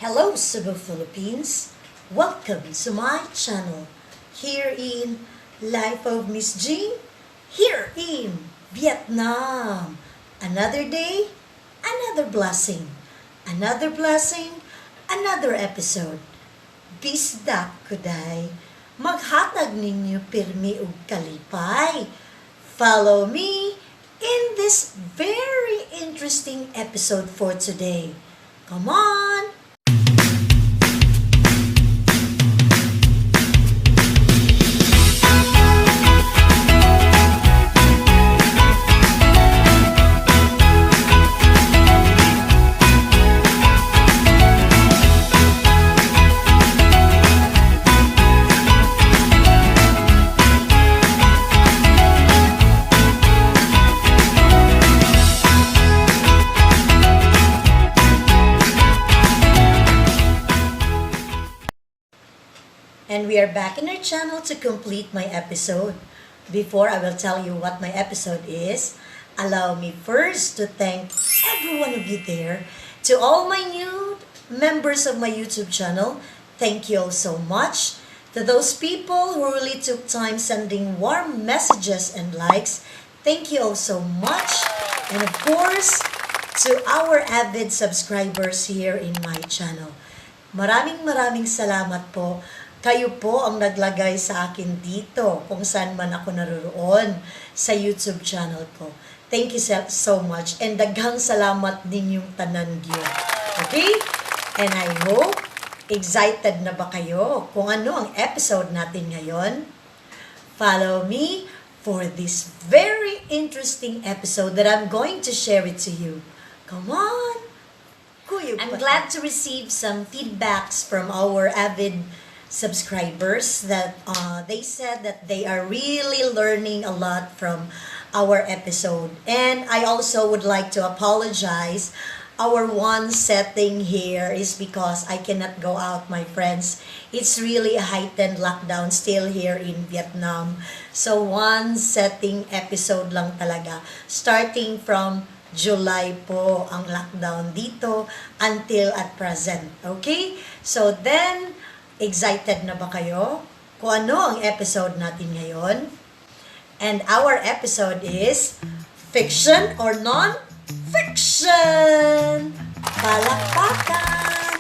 Hello Cebu, Philippines! Welcome to my channel here in Life of Miss Jing, here in Vietnam. Another day, another blessing. Another blessing, another episode. Bisdak kuday, maghatag ninyo pirmi ug kalipay. Follow me in this very interesting episode for today. Come on! And we are back in our channel to complete my episode. Before I will tell you what my episode is, allow me first to thank every one of you there. To all my new members of my YouTube channel, thank you all so much. To those people who really took time sending warm messages and likes, thank you all so much. And of course, to our avid subscribers here in my channel. Maraming salamat po. Kayo po ang naglagay sa akin dito kung saan man ako naroon sa YouTube channel ko. Thank you so much and daghang salamat ninyong tanan gyud. Okay? And I hope excited na ba kayo kung ano ang episode natin ngayon? Follow me for this very interesting episode that I'm going to share it to you. Come on! I'm glad to receive some feedbacks from our avid subscribers that they said that they are really learning a lot from our episode. And I also would like to apologize. Our one setting here is because I cannot go out, my friends. It's really a heightened lockdown still here in Vietnam. So one setting episode lang talaga. Starting from July po ang lockdown dito until at present. Okay? So then, excited na ba kayo kung ano ang episode natin ngayon? And our episode is Fiction or Non-Fiction! Palakpakan!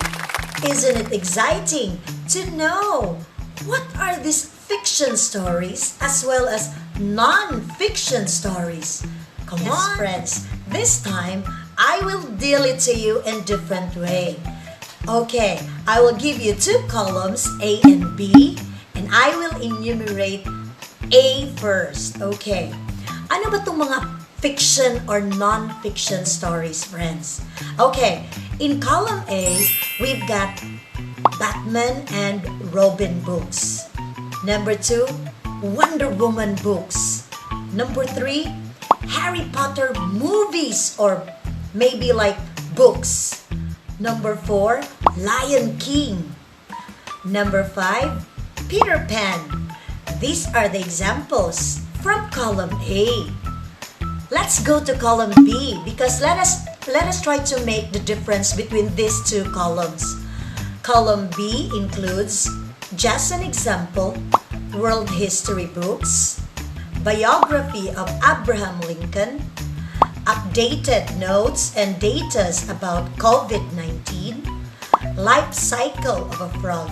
Isn't it exciting to know what are these fiction stories as well as non-fiction stories? Come on, friends. This time, I will deal it to you in different way. Okay, I will give you two columns, A and B, and I will enumerate A first. Okay. Ano ba itong mga fiction or non-fiction stories, friends? Okay, in column A, we've got Batman and Robin books. Number 2, Wonder Woman books. Number 3, Harry Potter movies or maybe like books. Number 4, Lion King. Number 5, Peter Pan. These are the examples from column A. Let's go to column B because let us try to make the difference between these two columns. Column B includes, just an example, world history books, biography of Abraham Lincoln, updated notes and datas about COVID-19, life cycle of a frog.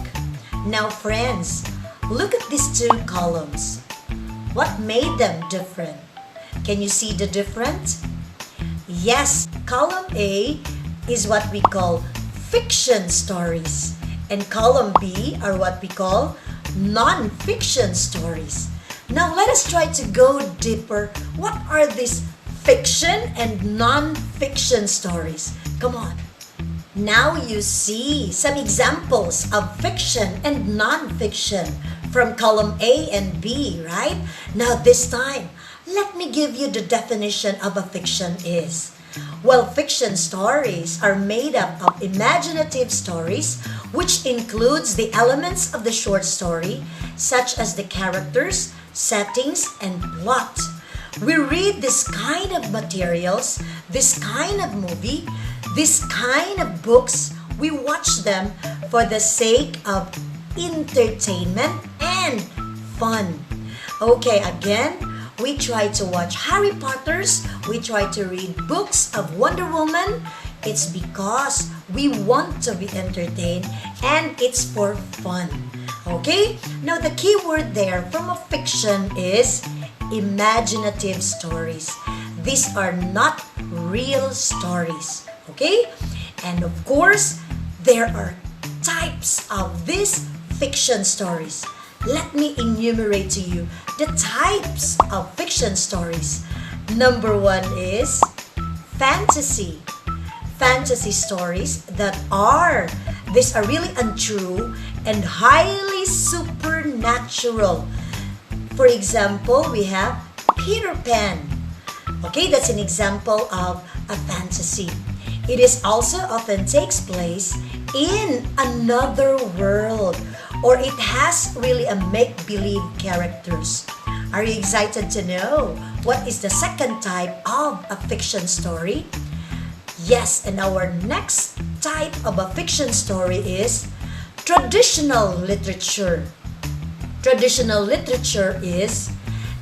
Now friends, look at these two columns. What made them different? Can you see the difference? Yes, column A is what we call fiction stories, and column B are what we call non-fiction stories. Now let us try to go deeper. What are these fiction and non-fiction stories? Come on. Now you see some examples of fiction and non-fiction from column A and B, right? Now this time, let me give you the definition of a fiction is. Well, fiction stories are made up of imaginative stories which includes the elements of the short story such as the characters, settings, and plot. We read this kind of materials, this kind of movie, this kind of books we watch them for the sake of entertainment and fun. Okay, again, we try to watch Harry Potter's, we try to read books of Wonder Woman. It's because we want to be entertained and it's for fun. Okay? Now the key word there from a fiction is imaginative stories. These are not real stories. Okay? And of course, there are types of these fiction stories. Let me enumerate to you the types of fiction stories. Number one is fantasy. Fantasy stories these are really untrue and highly supernatural. For example, we have Peter Pan. Okay, that's an example of a fantasy. It is also often takes place in another world, or it has really a make-believe characters. Are you excited to know what is the second type of a fiction story? Yes, and our next type of a fiction story is traditional literature. Traditional literature is,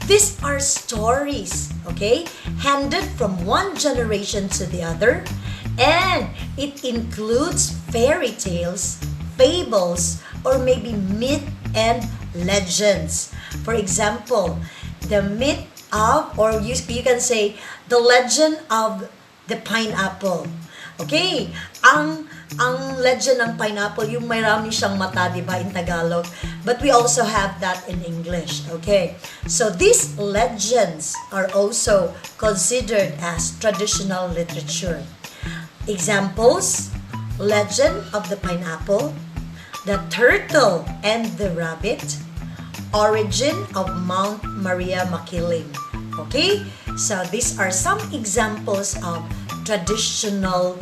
these are stories, okay, handed from one generation to the other, and it includes fairy tales, fables, or maybe myth and legends. For example, the myth of, or you can say, the legend of the pineapple. Okay, ang legend ng pineapple, yung marami siyang mata, di ba, in Tagalog? But we also have that in English, okay? So these legends are also considered as traditional literature. Examples: Legend of the Pineapple, The Turtle and the Rabbit, Origin of Mount Maria Makiling. Okay? So these are some examples of traditional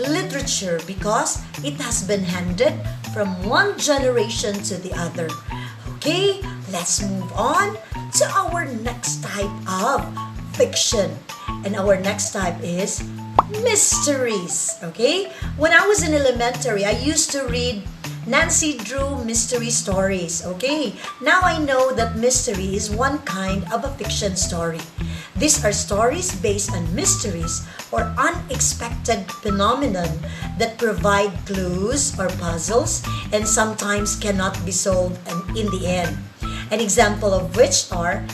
literature because it has been handed from one generation to the other. Okay, let's move on to our next type of fiction. And our next type is mysteries. Okay, when I was in elementary, I used to read Nancy Drew mystery stories. Okay, now I know that mystery is one kind of a fiction story. These are stories based on mysteries or unexpected phenomenon that provide clues or puzzles and sometimes cannot be solved in the end. An example of which are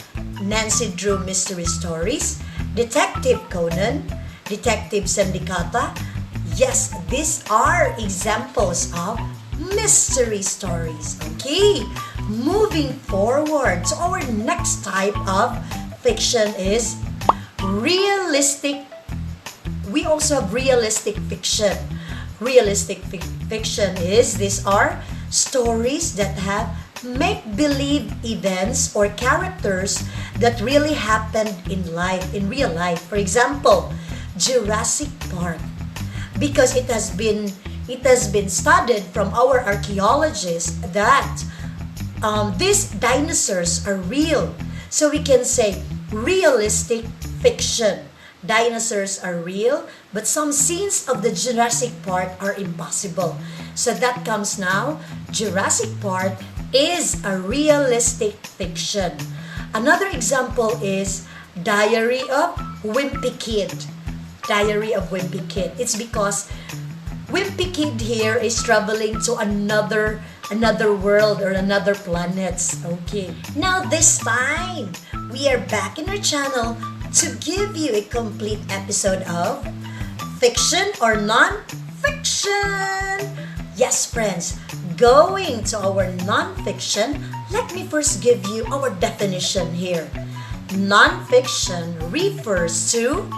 Nancy Drew mystery stories, Detective Conan, Detective Sandicata. Yes, these are examples of mystery stories. Okay, moving forward to our next type of fiction is realistic. We also have realistic fiction. Realistic fiction is, these are stories that have make-believe events or characters that really happened in real life. For example, Jurassic Park, because it has been studied from our archaeologists that these dinosaurs are real. So we can say realistic fiction. Dinosaurs are real, but some scenes of the Jurassic Park are impossible. So that comes now, Jurassic Park is a realistic fiction. Another example is Diary of Wimpy Kid. Diary of Wimpy Kid. It's because Wimpy Kid here is traveling to another world or another planet. Okay. Now this time, we are back in our channel to give you a complete episode of Fiction or Non-Fiction. Yes, friends, going to our non-fiction, let me first give you our definition here. Non-fiction refers to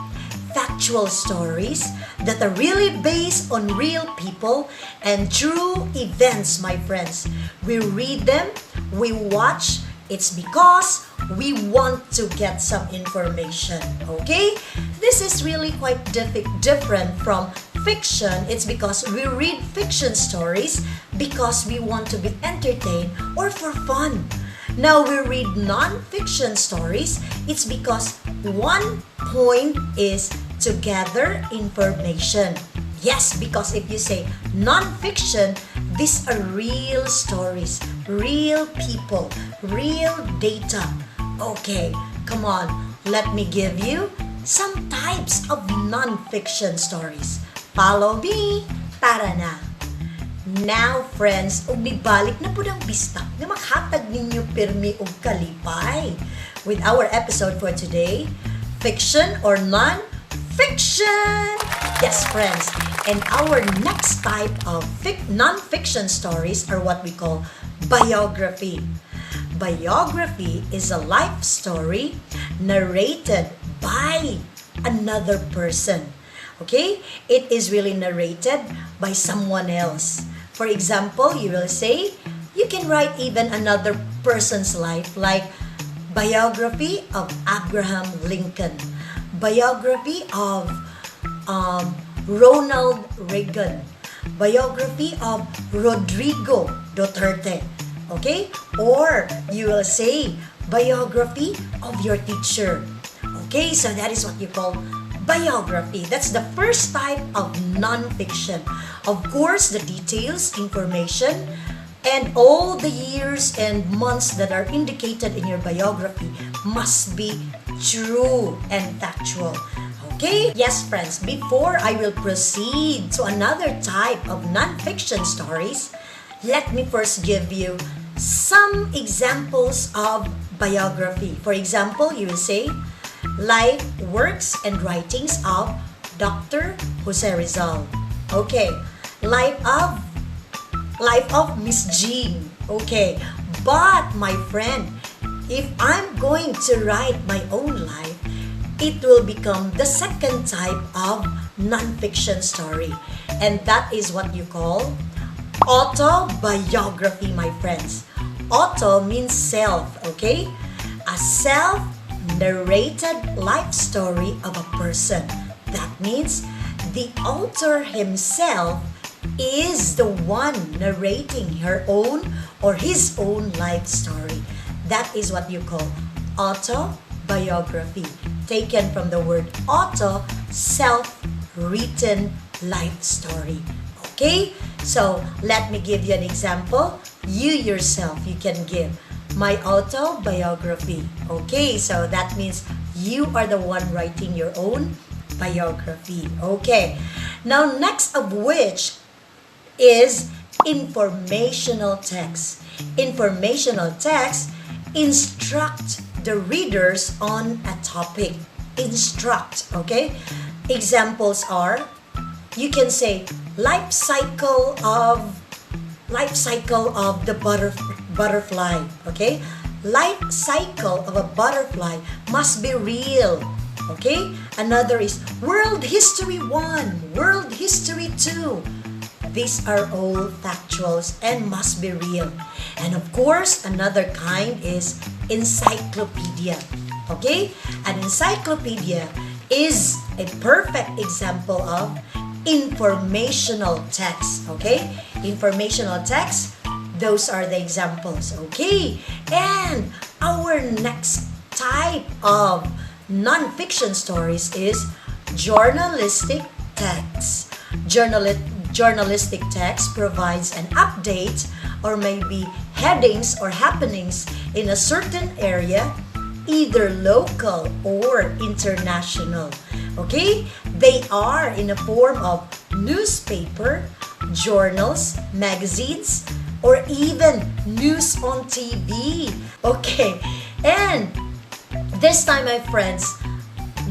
factual stories that are really based on real people and true events, my friends. We read them, we watch, it's because we want to get some information, okay? This is really quite different from fiction. It's because we read fiction stories because we want to be entertained or for fun. Now we read non-fiction stories, it's because one point is to gather information. Yes, because if you say nonfiction, these are real stories, real people, real data. Okay, come on, let me give you some types of nonfiction stories. Follow me, tara na! Now, friends, umibalik na po ng bista na makhatag ninyo pirmi og kalipay with our episode for today, fiction or non-fiction. Yes, friends, and our next type of non-fiction stories are what we call biography. Biography is a life story narrated by another person. Okay? It is really narrated by someone else. For example, you will say, you can write even another person's life, like biography of Abraham Lincoln, biography of Ronald Reagan, biography of Rodrigo Duterte. Okay? Or you will say biography of your teacher. Okay, so that is what you call biography. That's the first type of nonfiction. Of course, the details, information, and all the years and months that are indicated in your biography must be true and factual. Okay? Yes, friends, before I will proceed to another type of nonfiction stories, let me first give you some examples of biography. For example, you will say, life, works, and writings of Dr. Jose Rizal. Okay. Life of Miss Jing. Okay. But, my friend, if I'm going to write my own life, it will become the second type of nonfiction story. And that is what you call autobiography, my friends. Auto means self, okay? A self-narrated life story of a person. That means the author himself is the one narrating her own or his own life story. That is what you call autobiography. Taken from the word auto, self-written life story. Okay? So, let me give you an example. You yourself, you can give my autobiography. Okay, so that means you are the one writing your own biography. Okay, now next of which is informational text. Informational text instruct the readers on a topic. Instruct, okay? Examples are, you can say, life cycle of the butterfly, okay? Life cycle of a butterfly must be real, okay? Another is World History 1, World History 2. These are all factuals and must be real. And of course, another kind is encyclopedia, okay? An encyclopedia is a perfect example of informational text, okay? Informational text, those are the examples, okay? And our next type of nonfiction stories is journalistic text. Journalistic text provides an update or maybe headings or happenings in a certain area, either local or international. Okay? They are in a form of newspaper, journals, magazines, or even news on TV. Okay, and this time, my friends,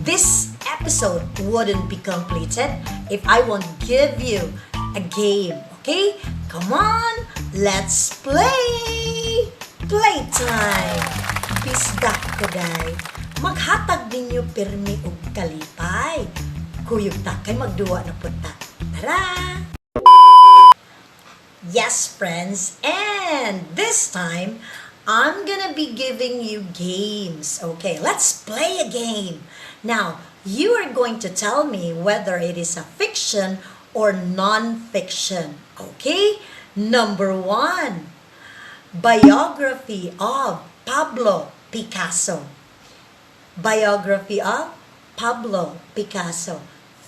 this episode wouldn't be completed if I won't give you a game. Okay? Come on, let's play! Playtime! Bisdak ko, day. Maghatag ninyo pirmi og kalipay. Kuyog ta kay magduwa na punta. Tara! Yes, friends, and this time, I'm gonna be giving you games. Okay, let's play a game. Now, you are going to tell me whether it is a fiction or non-fiction. Okay? Number 1, biography of Pablo Picasso. Biography of Pablo Picasso.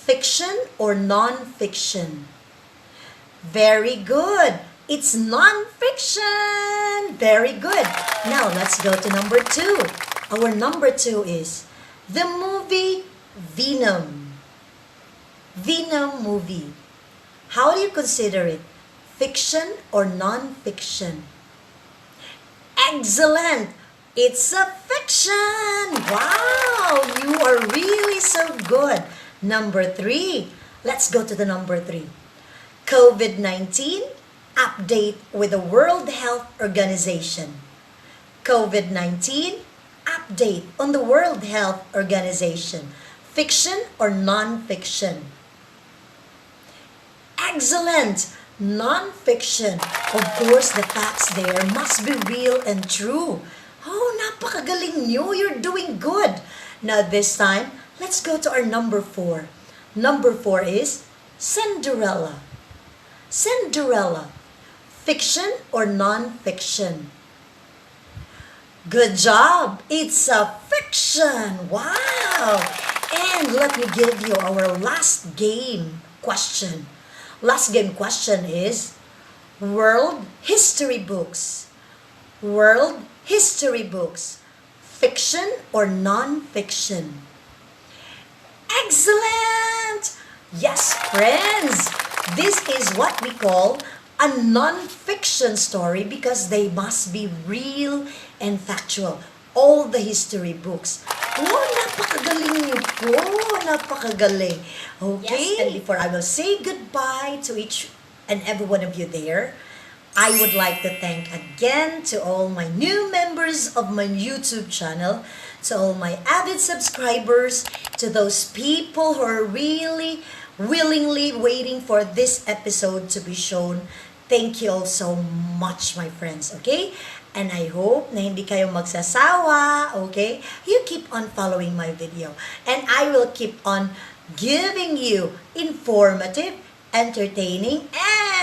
Fiction or non-fiction? Very good. It's non-fiction. Very good. Now, let's go to number 2. Our number 2 is the movie Venom. Venom movie. How do you consider it? Fiction or non-fiction? Excellent! It's a fiction! Wow! You are really so good. Number 3. Let's go to the number 3. COVID-19 update with the World Health Organization. COVID-19 update on the World Health Organization. Fiction or non-fiction? Excellent! Non-fiction. Of course, the facts there must be real and true. Oh, napakagaling nyo. You're doing good. Now this time, let's go to our number 4. Number 4 is Cinderella. Cinderella. Fiction or non-fiction? Good job! It's a fiction! Wow! And let me give you our last game question. Last game question is World History Books. World History Books. Fiction or non-fiction? Excellent! Yes, friends! This is what we call a non-fiction story because they must be real and factual. All the history books. Oh, napakagaling niyo po. Napakagaling. Okay, yes, and before I will say goodbye to each and every one of you there, I would like to thank again to all my new members of my YouTube channel, to all my avid subscribers, to those people who are really willingly waiting for this episode to be shown. Thank you all so much, my friends, okay? And I hope na hindi kayo magsasawa, okay? You keep on following my video. And I will keep on giving you informative, entertaining,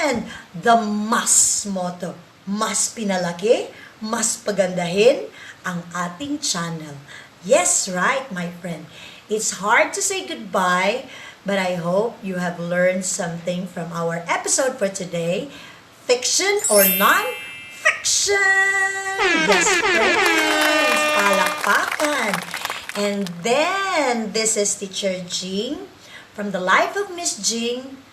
and the mas motto, mas pinalaki, mas pagandahin ang ating channel. Yes, right, my friend. It's hard to say goodbye, but I hope you have learned something from our episode for today. Fiction or non-fiction? Yes, friends! Palakpakan! And then, this is Teacher Jing from the life of Miss Jing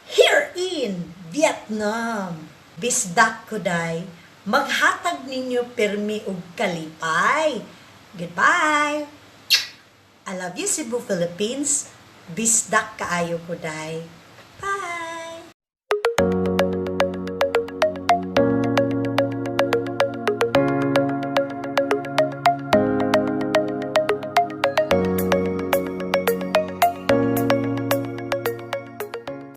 here in Vietnam. Bisdak kuday, maghatag ninyo pirmi ug kalipay. Goodbye! I love you, Cebu, Philippines. Bisdak kaayo kuday. Bye!